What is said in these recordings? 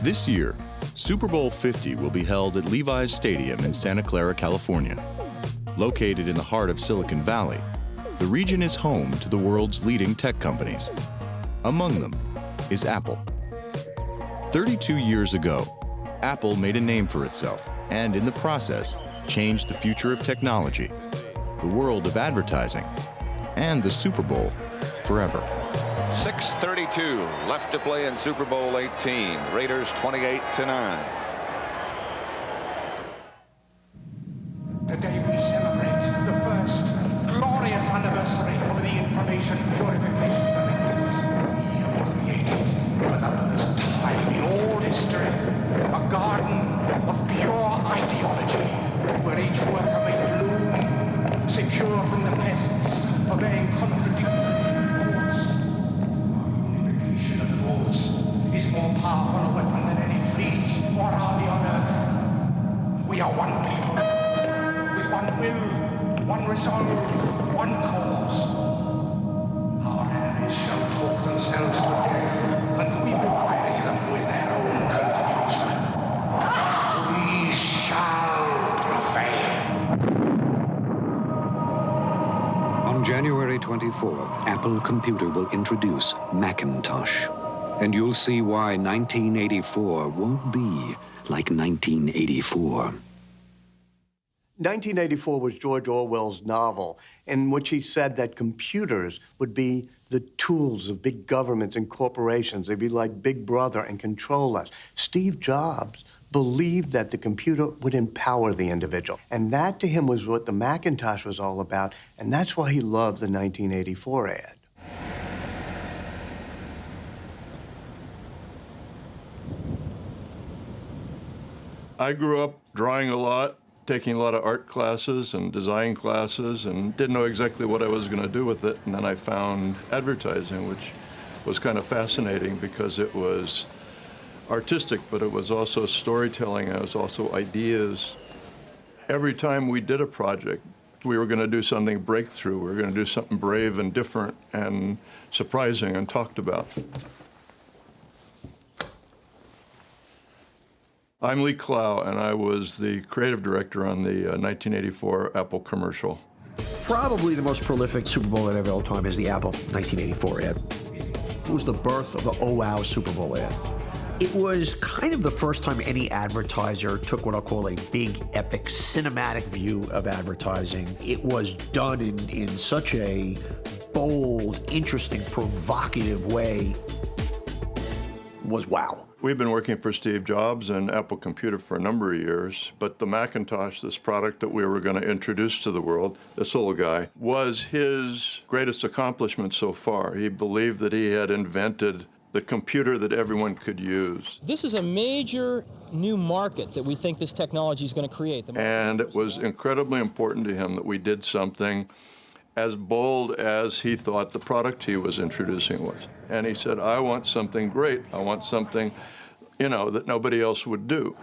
This year, Super Bowl 50 will be held at Levi's Stadium in Santa Clara, California. Located in the heart of Silicon Valley, the region is home to the world's leading tech companies. Among them is Apple. 32 years ago, Apple made a name for itself and, in the process, changed the future of technology, the world of advertising, and the Super Bowl forever. 6:32 left to play in Super Bowl 18. Raiders 28-9. Today we celebrate the first glorious anniversary of the Information Purification Directives. We have created, for the first time in all history, a garden of pure ideology, where each worker may bloom, secure from the pests of vain contradictory thoughts. Is more powerful a weapon than any fleet or army on earth. We are one people, with one will, one resolve, one cause. Our enemies shall talk themselves to death, and we will bury them with their own confusion. We shall prevail. On January 24th, Apple Computer will introduce Macintosh. And you'll see why 1984 won't be like 1984. 1984 was George Orwell's novel, in which he said that computers would be the tools of big governments and corporations. They'd be like Big Brother and control us. Steve Jobs believed that the computer would empower the individual. And that, to him, was what the Macintosh was all about, and that's why he loved the 1984 ad. I grew up drawing a lot, taking a lot of art classes and design classes, and didn't know exactly what I was going to do with it. And then I found advertising, which was kind of fascinating because it was artistic, but it was also storytelling, and it was also ideas. Every time we did a project, we were going to do something breakthrough. We were going to do something brave and different and surprising and talked about. I'm Lee Clow, and I was the creative director on the 1984 Apple commercial. Probably the most prolific Super Bowl ad of all time is the Apple 1984 ad. It was the birth of the "Oh Wow" Super Bowl ad. It was kind of the first time any advertiser took what I'll call a big, epic, cinematic view of advertising. It was done in such a bold, interesting, provocative way. It was wow. We've been working for Steve Jobs and Apple Computer for a number of years, but the Macintosh, this product that we were going to introduce to the world, this little guy, was his greatest accomplishment so far. He believed that he had invented the computer that everyone could use. This is a major new market that we think this technology is going to create. And it was incredibly important to him that we did something as bold as he thought the product he was introducing was. And he said, I want something great. I want something, that nobody else would do.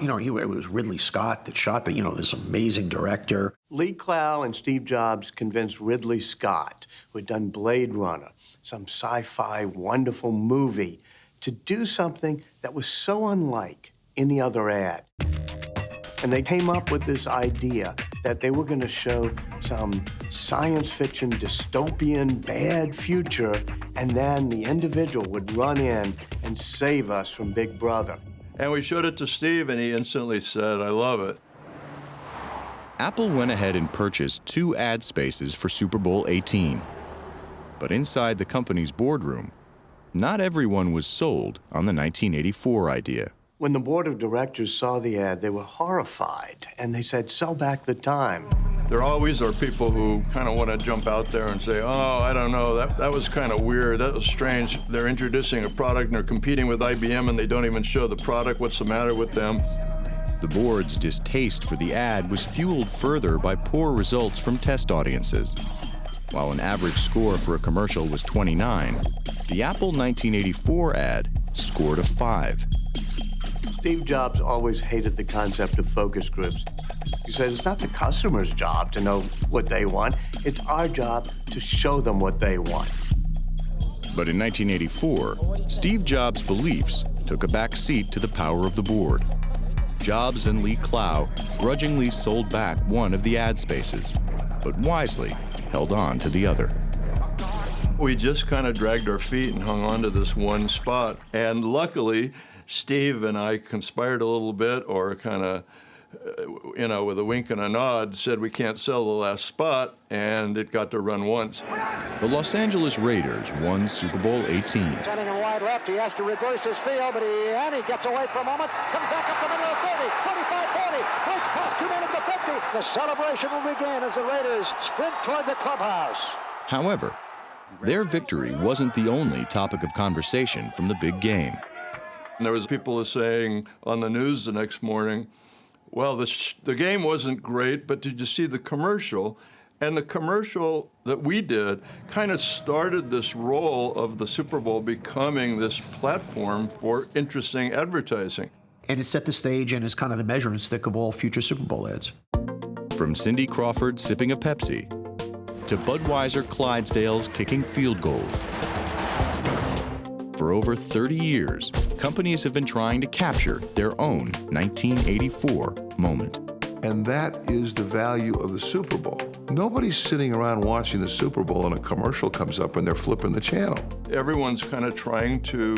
It was Ridley Scott that shot this amazing director. Lee Clow and Steve Jobs convinced Ridley Scott, who had done Blade Runner, some sci-fi wonderful movie, to do something that was so unlike any other ad. And they came up with this idea that they were going to show some science fiction, dystopian, bad future, and then the individual would run in and save us from Big Brother. And we showed it to Steve, and he instantly said, I love it. Apple went ahead and purchased 2 ad spaces for Super Bowl 18. But inside the company's boardroom, not everyone was sold on the 1984 idea. When the board of directors saw the ad, they were horrified, and they said, sell back the time. There always are people who kind of want to jump out there and say, oh, I don't know, that was kind of weird, that was strange. They're introducing a product and they're competing with IBM and they don't even show the product. What's the matter with them? The board's distaste for the ad was fueled further by poor results from test audiences. While an average score for a commercial was 29, the Apple 1984 ad scored a 5. Steve Jobs always hated the concept of focus groups. He said it's not the customer's job to know what they want. It's our job to show them what they want. But in 1984, Steve Jobs' beliefs took a back seat to the power of the board. Jobs and Lee Clow grudgingly sold back one of the ad spaces, but wisely held on to the other. We just kind of dragged our feet and hung on to this one spot. And luckily, Steve and I conspired a little bit, or kind of, with a wink and a nod, said we can't sell the last spot, and it got to run once. The Los Angeles Raiders won Super Bowl XVIII. Sending him wide left, he has to reverse his field, but he gets away for a moment, comes back up the middle of 30, 25, 40, breaks past 2 men at the 50. The celebration will begin as the Raiders sprint toward the clubhouse. However, their victory wasn't the only topic of conversation from the big game. And there was people saying on the news the next morning, well, the game wasn't great, but did you see the commercial? And the commercial that we did kind of started this role of the Super Bowl becoming this platform for interesting advertising. And it set the stage and is kind of the measuring stick of all future Super Bowl ads. From Cindy Crawford sipping a Pepsi to Budweiser Clydesdales kicking field goals. For over 30 years, companies have been trying to capture their own 1984 moment. And that is the value of the Super Bowl. Nobody's sitting around watching the Super Bowl and a commercial comes up and they're flipping the channel. Everyone's kind of trying to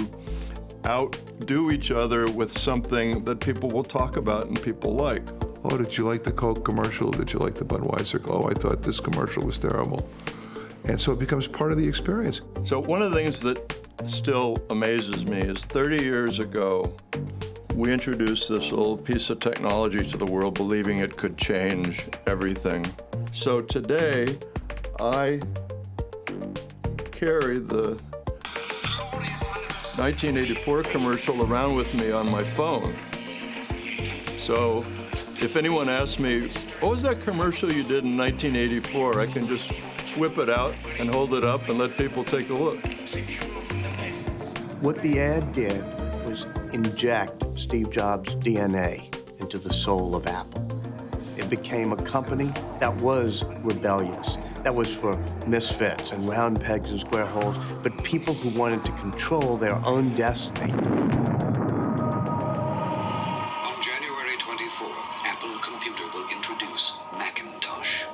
outdo each other with something that people will talk about and people like. Oh, did you like the Coke commercial? Did you like the Budweiser? Oh, I thought this commercial was terrible. And so it becomes part of the experience. So one of the things that still amazes me is 30 years ago, we introduced this little piece of technology to the world, believing it could change everything. So today, I carry the 1984 commercial around with me on my phone. So if anyone asks me, what was that commercial you did in 1984? I can just whip it out and hold it up and let people take a look. What the ad did was inject Steve Jobs' DNA into the soul of Apple. It became a company that was rebellious, that was for misfits and round pegs and square holes, but people who wanted to control their own destiny. On January 24th, Apple Computer will introduce Macintosh.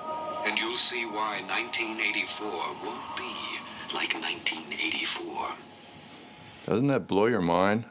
And you'll see why 1984 won't be like 1984. Doesn't that blow your mind?